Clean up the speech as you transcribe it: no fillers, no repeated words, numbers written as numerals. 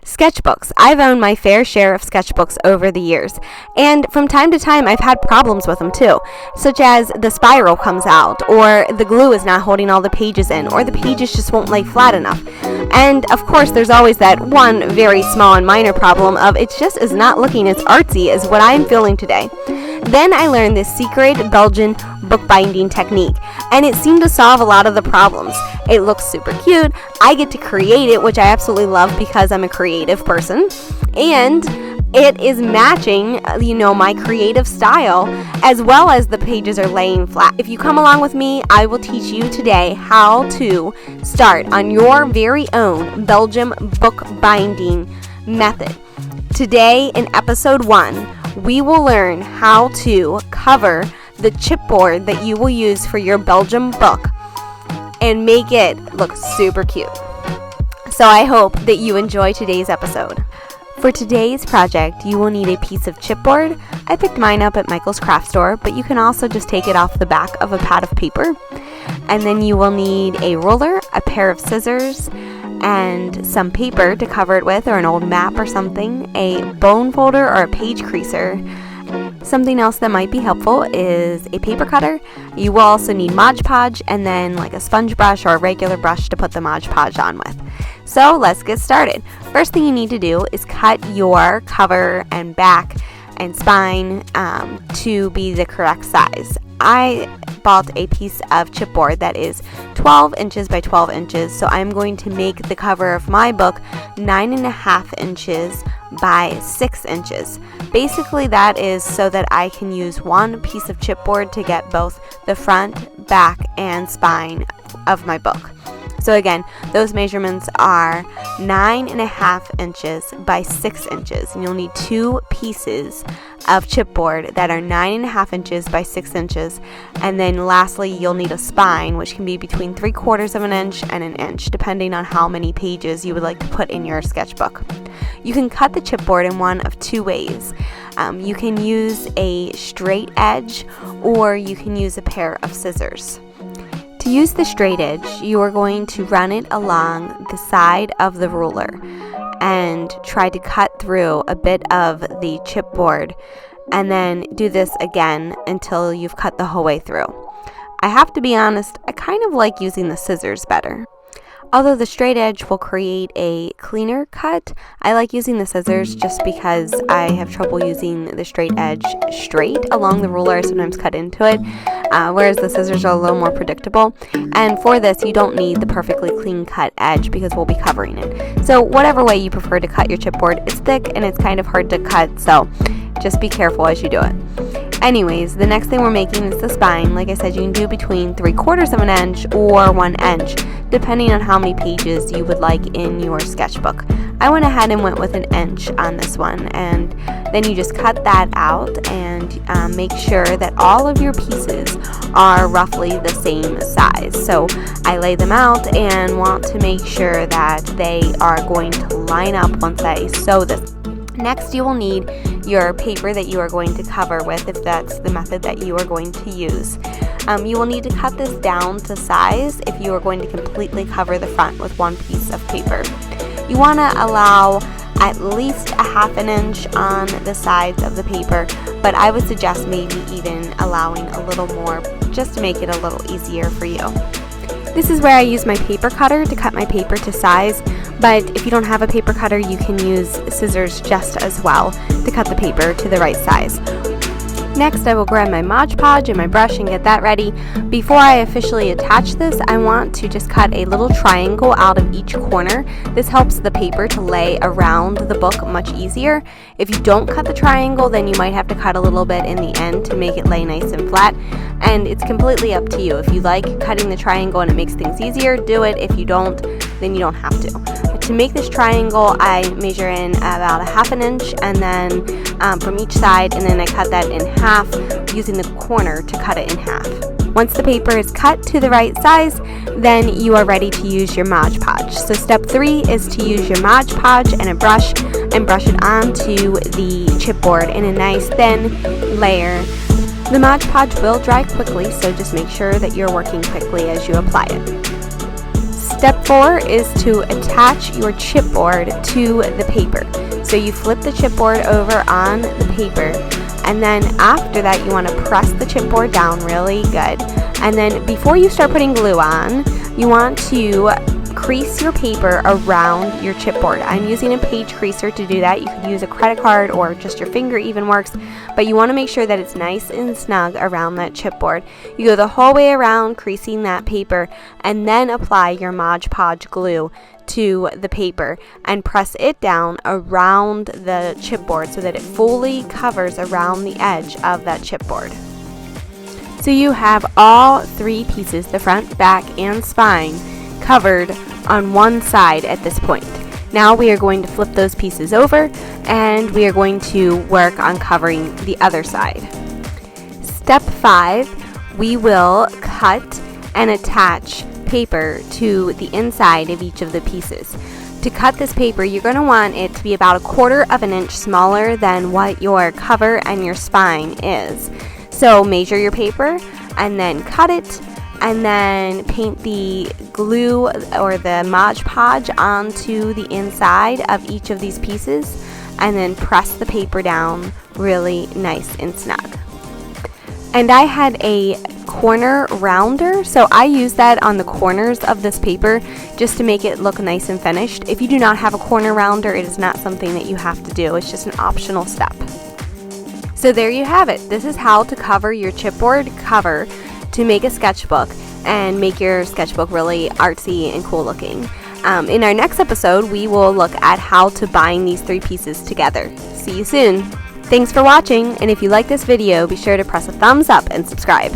Sketchbooks. I've owned my fair share of sketchbooks over the years, and from time to time I've had problems with them too, such as the spiral comes out, or the glue is not holding all the pages in, or the pages just won't lay flat enough. And of course there's always that one very small and minor problem of it just is not looking as artsy as what I'm feeling today. Then I learned this secret Belgian bookbinding technique, and it seemed to solve a lot of the problems. It looks super cute, I get to create it, which I absolutely love because I'm a creative person, and it is matching, my creative style, as well as the pages are laying flat. If you come along with me, I will teach you today how to start on your very own Belgian bookbinding method. Today in episode 1, we will learn how to cover the chipboard that you will use for your Belgian book and make it look super cute. So I hope that you enjoy today's episode. For today's project, you will need a piece of chipboard. I picked mine up at Michael's craft store, but you can also just take it off the back of a pad of paper. And then you will need a ruler, a pair of scissors, and some paper to cover it with, or an old map or something, a bone folder or a page creaser. Something else that might be helpful is a paper cutter. You will also need Modge Podge, and then like a sponge brush or a regular brush to put the Modge Podge on with. So let's get started. First thing you need to do is cut your cover and back and spine to be the correct size. I bought a piece of chipboard that is 12 inches by 12 inches, so I'm going to make the cover of my book 9.5 inches by 6 inches. Basically that is so that I can use one piece of chipboard to get both the front, back, and spine of my book. So again, those measurements are 9.5 inches by 6 inches, and you'll need 2 pieces of chipboard that are 9.5 inches by 6 inches, and then lastly you'll need a spine, which can be between 3/4 of an inch and an inch, depending on how many pages you would like to put in your sketchbook. You can cut the chipboard in one of 2 ways. You can use a straight edge, or you can use a pair of scissors. To use the straight edge, you are going to run it along the side of the ruler and try to cut through a bit of the chipboard, and then do this again until you've cut the whole way through. I have to be honest, I kind of like using the scissors better. Although the straight edge will create a cleaner cut, I like using the scissors just because I have trouble using the straight edge straight along the ruler. I sometimes cut into it, whereas the scissors are a little more predictable. And for this, you don't need the perfectly clean cut edge because we'll be covering it. So whatever way you prefer to cut your chipboard, it's thick and it's kind of hard to cut, so just be careful as you do it. Anyways, the next thing we're making is the spine. Like I said, you can do between 3/4 of an inch or 1 inch, depending on how many pages you would like in your sketchbook. I went ahead and went with an inch on this one, and then you just cut that out and make sure that all of your pieces are roughly the same size. So I lay them out and want to make sure that they are going to line up once I sew this. Next, you will need your paper that you are going to cover with, if that's the method that you are going to use. You will need to cut this down to size if you are going to completely cover the front with one piece of paper. You want to allow at least a 1/2 inch on the sides of the paper, but I would suggest maybe even allowing a little more just to make it a little easier for you. This is where I use my paper cutter to cut my paper to size, but if you don't have a paper cutter, you can use scissors just as well to cut the paper to the right size. Next, I will grab my Modge Podge and my brush and get that ready. Before I officially attach this, I want to just cut a little triangle out of each corner. This helps the paper to lay around the book much easier. If you don't cut the triangle, then you might have to cut a little bit in the end to make it lay nice and flat, and it's completely up to you. If you like cutting the triangle and it makes things easier, do it. If you don't, then you don't have to. To make this triangle, I measure in about a 1/2 inch, and then from each side, and then I cut that in half using the corner to cut it in half. Once the paper is cut to the right size, then you are ready to use your Modge Podge. So step 3 is to use your Modge Podge and a brush and brush it onto the chipboard in a nice thin layer. The Modge Podge will dry quickly, so just make sure that you're working quickly as you apply it. Step 4 is to attach your chipboard to the paper. So you flip the chipboard over on the paper, and then after that you want to press the chipboard down really good. And then before you start putting glue on, you want to crease your paper around your chipboard. I'm using a page creaser to do that. You could use a credit card or just your finger even works, but you want to make sure that it's nice and snug around that chipboard. You go the whole way around creasing that paper, and then apply your Modge Podge glue to the paper and press it down around the chipboard so that it fully covers around the edge of that chipboard. So you have all 3 pieces, the front, back, and spine, covered on one side at this point. Now we are going to flip those pieces over, and we are going to work on covering the other side. Step 5, we will cut and attach paper to the inside of each of the pieces. To cut this paper, you're going to want it to be about 1/4 of an inch smaller than what your cover and your spine is. So measure your paper and then cut it, and then paint the glue or the Modge Podge onto the inside of each of these pieces, and then press the paper down really nice and snug. And I had a corner rounder, so I use that on the corners of this paper just to make it look nice and finished. If you do not have a corner rounder, it is not something that you have to do. It's just an optional step. So there you have it. This is how to cover your chipboard cover to make a sketchbook and make your sketchbook really artsy and cool looking. In our next episode, we will look at how to bind these 3 pieces together. See you soon. Thanks for watching, and if you like this video, be sure to press a thumbs up and subscribe.